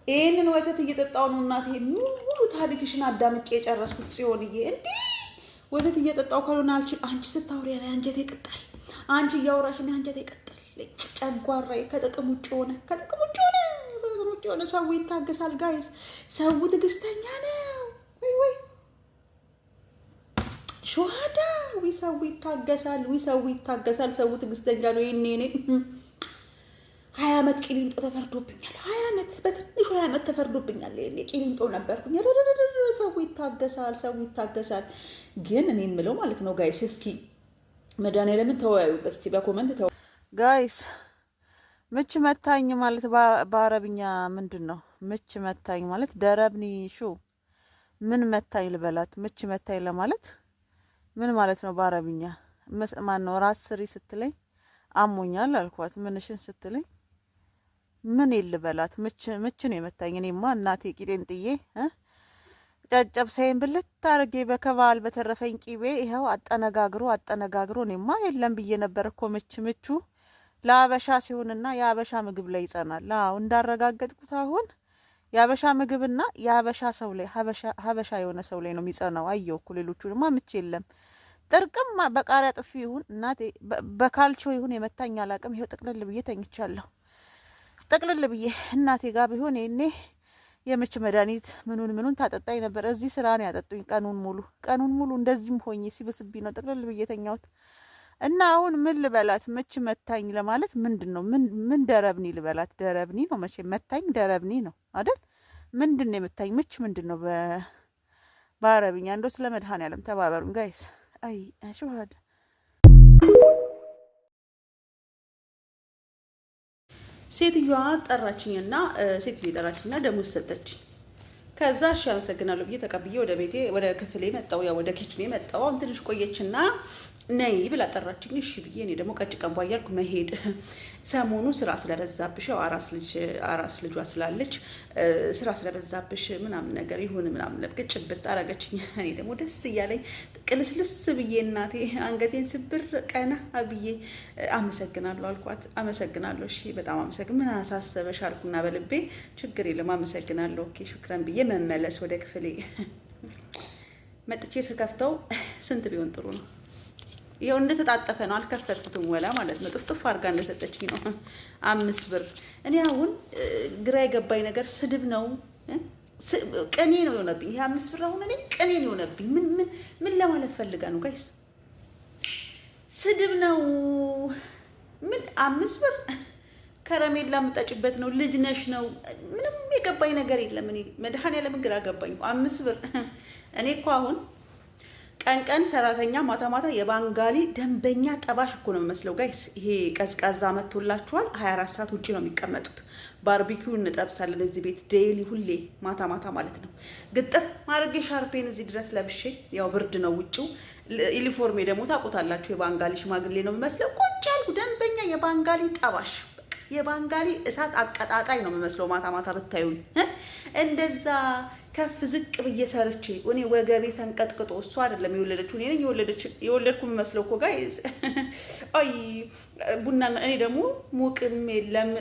ይሄንን ወተት እየጠጣው ነው እናቴ ሙሉ ታሪክሽን አዳምጬ የጨረስኩት ጽዮንዬ። እንዴ ወተት እየጠጣው ካልሆነ አልችል። አንቺ ስታወሪ ያለ አንጀቴ ይቀጣል። አንቺ እያወራሽ ነው አንጀቴ ይቀጣል። ጨጓራዬ ከጥቅም ውጭ ሆነ። ሰው ይታገሳል ጋይስ። ሰው ትዕግስተኛ ነው። ወይ ሹሃዳ ሰው ይታገሳል። ሰው ትዕግስተኛ ነው። ይኔ 20 ዓመት ቂሊንጦ ተፈርዶብኛል። 20 ዓመት በትንሹ 20 ዓመት ተፈርዶብኛል። ይሄኔ ቂሊንጦ ነበርኩኝ። ሰው ይታገሳል። ግን እኔ የምለው ማለት ነው ጋይስ፣ እስኪ መድኃኒዓለምን ተወያዩበት እስቲ በኮመንት ተው ጋይስ። ምች መታኝ ማለት በአረብኛ ምንድን ነው? ምች መታኝ ማለት ደረብኒ ሹ ምን መታኝ ልበላት? ምች መታኝ ለማለት ምን ማለት ነው በአረብኛ? ማን ነው ራስ ስሪ ስትለኝ አሞኛል አልኳት። ምንሽን ስትለኝ ምን ይልበላት? ምች ነው የመታኝ። እኔማ እናቴ ቂጤን ጥዬ ጨጨብሳይን ብልት ታርጌ በከባል በተረፈኝ ቂቤ ይኸው አጠነጋግሮ እኔማ የለም ብዬ ነበር እኮ ምቹ ለአበሻ ሲሆንና የአበሻ ምግብ ላይ ይጸናል። አዎ እንዳረጋገጥኩት አሁን የአበሻ ምግብና የአበሻ ሰው ላይ ሀበሻ የሆነ ሰው ላይ ነው የሚጸናው። አየው እኮ ሌሎቹንማ ምች የለም። ጥርቅም በቃሪያ ጥፊ ይሁን እናቴ በካልቾ ይሁን የመታኝ አላቅም። ይሄው ጥቅልል ብዬ ተኝቻለሁ። ጥቅልል ብዬ እናቴ ጋር ቢሆን እኔ የምች መድኃኒት ምኑን ታጠጣኝ ነበር። እዚህ ስራ ነው ያጠጡኝ ቀኑን ሙሉ እንደዚህም ሆኜ ሲብስብኝ ነው ጥቅልል ብዬ ተኛሁት። እና አሁን ምን ልበላት? ምች መታኝ ለማለት ምንድነው? ምን ደረብኒ ልበላት? ደረብኒ ነው መቼ መታኝ፣ ደረብኒ ነው አይደል? ምንድነው የመታኝ? ምች ምንድነው በአረብኛ? እንደው ስለ መድኃኒዓለም ተባበሩን ጋይስ። አይ አሽዋድ ሴትዮዋ ጠራችኝና ደሞዝ ሰጠችኝ። ከዛ እሺ አመሰግናለሁ ብዬ ተቀብዬ ወደ ቤቴ ወደ ክፍሌ መጣሁ። ያው ወደ ኪችኔ መጣሁ። አሁን ትንሽ ቆየችና ነይ ብላ ጠራችኝ። እሺ ብዬ እኔ ደግሞ ቀጭ ቀንቧ እያልኩ መሄድ ሰሞኑ ስራ ስለበዛብሽ፣ ያው አራስ ልጇ ስላለች ስራ ስለበዛብሽ ምናምን ነገር ይሁን ምናምን ለብቅ ጭብጥ አረገችኝ። እኔ ደግሞ ደስ እያለኝ ቅልስልስ ብዬ እናቴ አንገቴን ስብር ቀና ብዬ አመሰግናለሁ አልኳት። አመሰግናለሁ እሺ በጣም ምን አሳሰበሽ አልኩና በልቤ ችግር የለም አመሰግናለሁ ኦኬ ሹክራን ብዬ መመለስ ወደ ክፍሌ መጥቼ ስከፍተው ስንት ቢሆን ጥሩ ነው? ይሄው እንደተጣጠፈ ነው። አልከፈትኩትም ወላ ማለት ነው። ጥፍጥፍ አድርጋ እንደሰጠችኝ ነው 5 ብር። እኔ አሁን ግራ የገባኝ ነገር ስድብ ነው ቅኔ ነው የሆነብኝ። ይሄ 5 ብር አሁን እኔ ቅኔ ነው የሆነብኝ። ምን ለማለት ፈልጋ ነው ጋይስ? ስድብ ነው። ምን 5 ብር ከረሜላ የምጠጭበት ነው? ልጅ ነሽ ነው? ምንም የገባኝ ነገር የለም። እኔ መድኃኒዓለም ግራ ገባኝ። 5 ብር እኔ እኮ አሁን ቀን ሰራተኛ ማታ የባንጋሊ ደንበኛ ጠባሽ እኮ ነው የሚመስለው ጋይስ። ይሄ ቀዝቃዛ መጥቶላችኋል። 24 ሰዓት ውጪ ነው የሚቀመጡት። ባርቢኪው እንጠብሳለን እዚህ ቤት ዴይሊ ሁሌ ማታ ማለት ነው። ግጥም ማድረጌ ሻርፔን እዚህ ድረስ ለብሼ፣ ያው ብርድ ነው ውጪው። ዩኒፎርሜ ደግሞ ታውቁታላችሁ የባንጋሊ ሽማግሌ ነው የሚመስለው። ቁጭ ያልኩ ደንበኛ የባንጋሊ ጠባሽ፣ የባንጋሊ እሳት አቀጣጣይ ነው የሚመስለው። ማታ ብታዩኝ እንደዛ ከፍ ዝቅ ብዬ ሰርቼ እኔ ወገቤ ተንቀጥቅጦ እሷ አይደለም የወለደችው እኔ ነኝ የወለድኩ መስለው እኮ ጋይስ። አይ ቡና እኔ ደግሞ ሙቅም የለም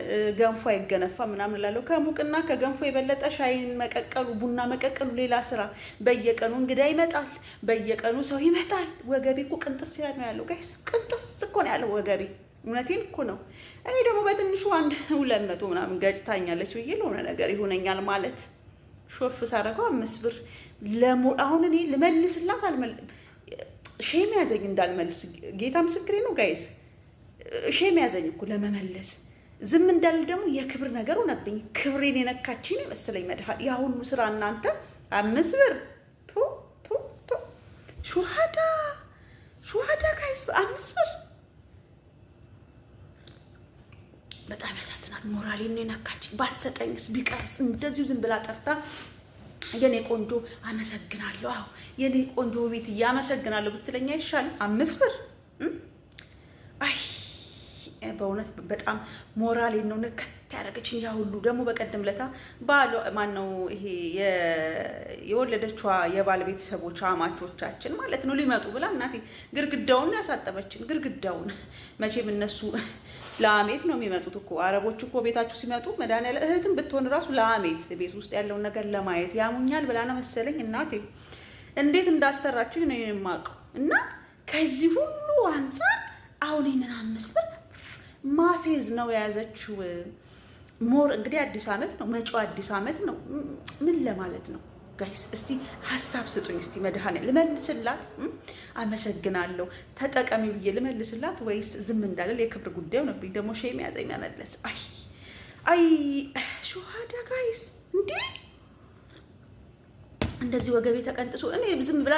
ገንፎ አይገነፋ ምናምን እላለሁ። ከሙቅና ከገንፎ የበለጠ ሻይን መቀቀሉ ቡና መቀቀሉ ሌላ ስራ። በየቀኑ እንግዳ ይመጣል፣ በየቀኑ ሰው ይመጣል። ወገቤ እኮ ቅንጥስ ይላል ነው ያለው ጋይስ። ቅንጥስ እኮ ነው ያለው ወገቤ። እውነቴን እኮ ነው። እኔ ደግሞ በትንሹ 200 ምናምን ገጭታኛለች ብዬ ለሆነ ነገር ይሆነኛል ማለት ሾፍ ሳረገው 5 ብር አሁን እኔ ልመልስላት ሼም ያዘኝ እንዳልመልስ። ጌታ ምስክሬ ነው ጋይስ። ሼም ያዘኝ እኮ ለመመለስ። ዝም እንዳል ደግሞ የክብር ነገር ሆነብኝ። ክብሬን የነካችኝ መሰለኝ መድኃኒት። ያ ሁሉ ስራ እናንተ 5 ብር ሹሃዳ ጋይስ 5 ብር በጣም ያሳዝናል። ሞራሌን የነካችኝ። ባሰጠኝስ ቢቀርስ እንደዚሁ ዝም ብላ ጠርታ የኔ ቆንጆ አመሰግናለሁ፣ አዎ የኔ ቆንጆ ቤት ያመሰግናለሁ ብትለኛ ይሻል 5 ብር። አይ በእውነት በጣም ሞራሌን ነው ነከት ያደረገችኝ። ያ ሁሉ ደግሞ በቀደም ለታ ባሏ ማነው ይሄ የወለደችዋ የባል ቤተሰቦች አማቾቻችን ማለት ነው ሊመጡ ብላ እናቴ ግርግዳውን ያሳጠበችን። ግርግዳውን መቼም እነሱ ለአሜት ነው የሚመጡት እኮ አረቦች እኮ ቤታችሁ ሲመጡ መድኃኒዓለም እህትም ብትሆን ራሱ ለአሜት ቤት ውስጥ ያለውን ነገር ለማየት ያሙኛል ብላ ነው መሰለኝ እናቴ እንዴት እንዳሰራችኝ ነው የማውቀው። እና ከዚህ ሁሉ አንፃር አሁን ይሄንን 5 ብር ማፌዝ ነው የያዘችው። ሞር እንግዲህ አዲስ ዓመት ነው መጪው አዲስ ዓመት ነው። ምን ለማለት ነው ጋይስ? እስቲ ሀሳብ ስጡኝ። እስቲ መድኃኒዓለም ልመልስላት፣ አመሰግናለሁ ተጠቀሚ ብዬ ልመልስላት ወይስ ዝም እንዳለል የክብር ጉዳዩ ነብኝ። ደግሞ ሼም ያዘኝ መመለስ። አይ ሹሃዳ ጋይስ እንዴ እንደዚህ ወገቤ ተቀንጥሶ እኔ ዝም ብላ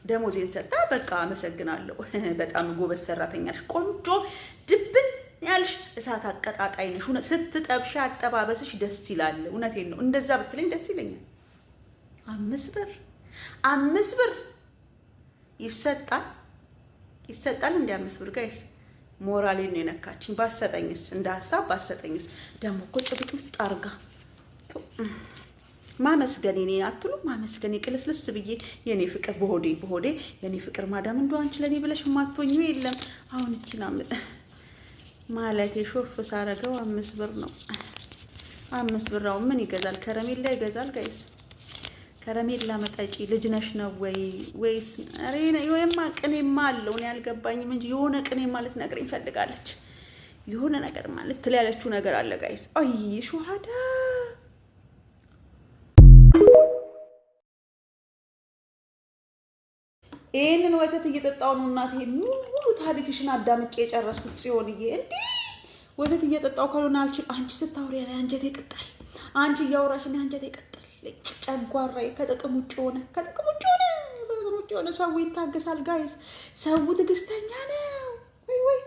ደሞዜን ሰጣ በቃ አመሰግናለሁ። በጣም ጎበዝ ሰራተኛሽ፣ ቆንጆ ድብን ያልሽ እሳት አቀጣጣይ ነሽ። ስትጠብሽ አጠባበስሽ ደስ ይላል። እውነቴን ነው። እንደዛ ብትለኝ ደስ ይለኛል። 5 ብር ይሰጣል እንደ 5 ብር ጋይስ። ሞራሌን ነው የነካችኝ። ባሰጠኝስ እንደ ሀሳብ ባሰጠኝስ ደግሞ እኮ ጭብጥብጥ አርጋ ማመስገን እኔ አትሉ ማመስገን ቅልስልስ ብዬ የኔ ፍቅር በሆዴ የኔ ፍቅር ማዳም እንደው አንቺ ለኔ ብለሽ ማትወኙ የለም። አሁን እቺና ማለት የሾፍ ሳረገው 5 ብር ነው። 5 ብር አሁን ምን ይገዛል? ከረሜላ ይገዛል ጋይስ። ከረሜላ መጠጪ ልጅ ነሽ ነው ወይስ አሬና የሆነማ ቅኔማ አለው። እኔ አልገባኝም እንጂ የሆነ ቅኔ ማለት ነግረኝ ፈልጋለች። የሆነ ነገር ማለት ትላለችው ነገር አለ ጋይስ። አይ ሹሃዳ ይሄንን ወተት እየጠጣው ነው እናቴ። ሙሉ ታሪክሽን አዳምጬ የጨረስኩት ጽዮንዬ። እንዴ ወተት እየጠጣው ካልሆነ አልችል። አንቺ ስታወሪ ያለ አንጀቴ ይቀጣል። አንቺ እያወራሽ ነው አንጀቴ ይቀጣል። ጨጓራዬ ከጥቅም ውጭ ሆነ። ሰው ይታገሳል ጋይስ። ሰው ትዕግስተኛ ነው። ወይ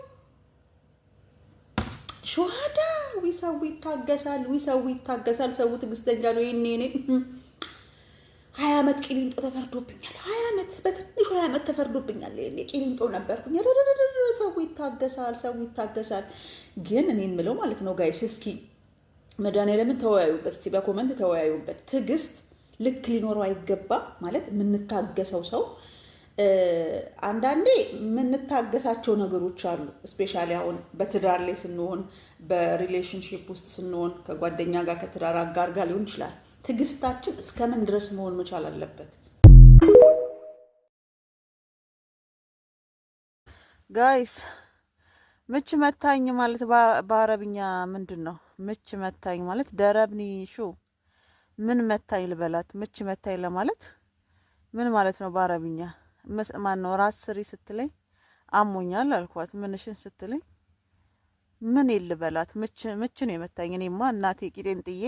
ሹሃዳ ሰው ይታገሳል። ሰው ትዕግስተኛ ነው። እኔ 20 ዓመት ቂሊንጦ ተፈርዶብኛል። 20 ዓመት በትንሹ 20 ዓመት ተፈርዶብኛል። እኔ ቂሊንጦ ነበርኩኝ። ሰው ይታገሳል። ግን እኔ የምለው ማለት ነው ጋይስ እስኪ መድኃኒዓለምን ተወያዩበት፣ እስቲ በኮመንት ተወያዩበት። ትዕግስት ልክ ሊኖረው አይገባ ማለት የምንታገሰው ሰው አንዳንዴ የምንታገሳቸው ነገሮች አሉ። ስፔሻሊ አሁን በትዳር ላይ ስንሆን፣ በሪሌሽንሺፕ ውስጥ ስንሆን፣ ከጓደኛ ጋር ከትዳር አጋር ጋር ሊሆን ይችላል። ትዕግስታችን እስከምን ድረስ መሆን መቻል አለበት ጋይስ? ምች መታኝ ማለት በአረብኛ ምንድን ነው? ምች መታኝ ማለት ደረብኒ ሹ ምን መታኝ ልበላት? ምች መታኝ ለማለት ምን ማለት ነው በአረብኛ? ማን ነው ራስ ስሪ ስትለኝ አሞኛል አልኳት። ምንሽን ስትለኝ ምን ይልበላት? ምች ነው የመታኝ። እኔማ እናቴ ቂጤን ጥዬ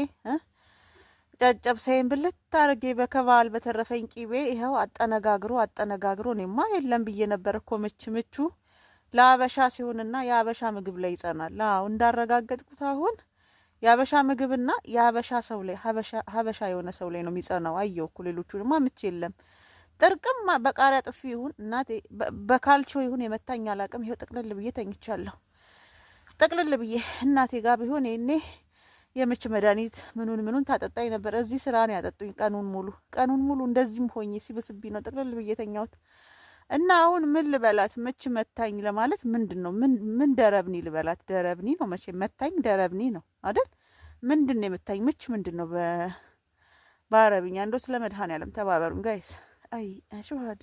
ጨጨብሳይን ብልት አድርጌ በከባል በተረፈኝ ቂቤ ይኸው አጠነጋግሮ እኔማ የለም ብዬ ነበር እኮ ምቹ ለአበሻ ሲሆንና የአበሻ ምግብ ላይ ይጸናል። አዎ እንዳረጋገጥኩት አሁን የአበሻ ምግብና የአበሻ ሰው ላይ ሀበሻ የሆነ ሰው ላይ ነው የሚጸናው። አየሁ እኮ ሌሎቹንማ ምች የለም። ጥርቅም በቃሪያ ጥፊ ይሁን እናቴ በካልቾ ይሁን የመታኝ አላቅም። ይኸው ጥቅልል ብዬ ተኝቻለሁ። ጥቅልል ብዬ እናቴ ጋር ቢሆን እኔ የምች መድኃኒት ምኑን ታጠጣኝ ነበር። እዚህ ስራ ነው ያጠጡኝ ቀኑን ሙሉ እንደዚህም ሆኜ ሲብስብኝ ነው ጥቅልል ብዬ ተኛሁት። እና አሁን ምን ልበላት? ምች መታኝ ለማለት ምንድነው? ምን ደረብኒ ልበላት? ደረብኒ ነው መቼ መታኝ፣ ደረብኒ ነው አይደል? ምንድነው የመታኝ? ምች ምንድነው በአረብኛ? እንደው ስለ መድኃኒዓለም ተባበሩን ጋይስ። አይ አሽዋድ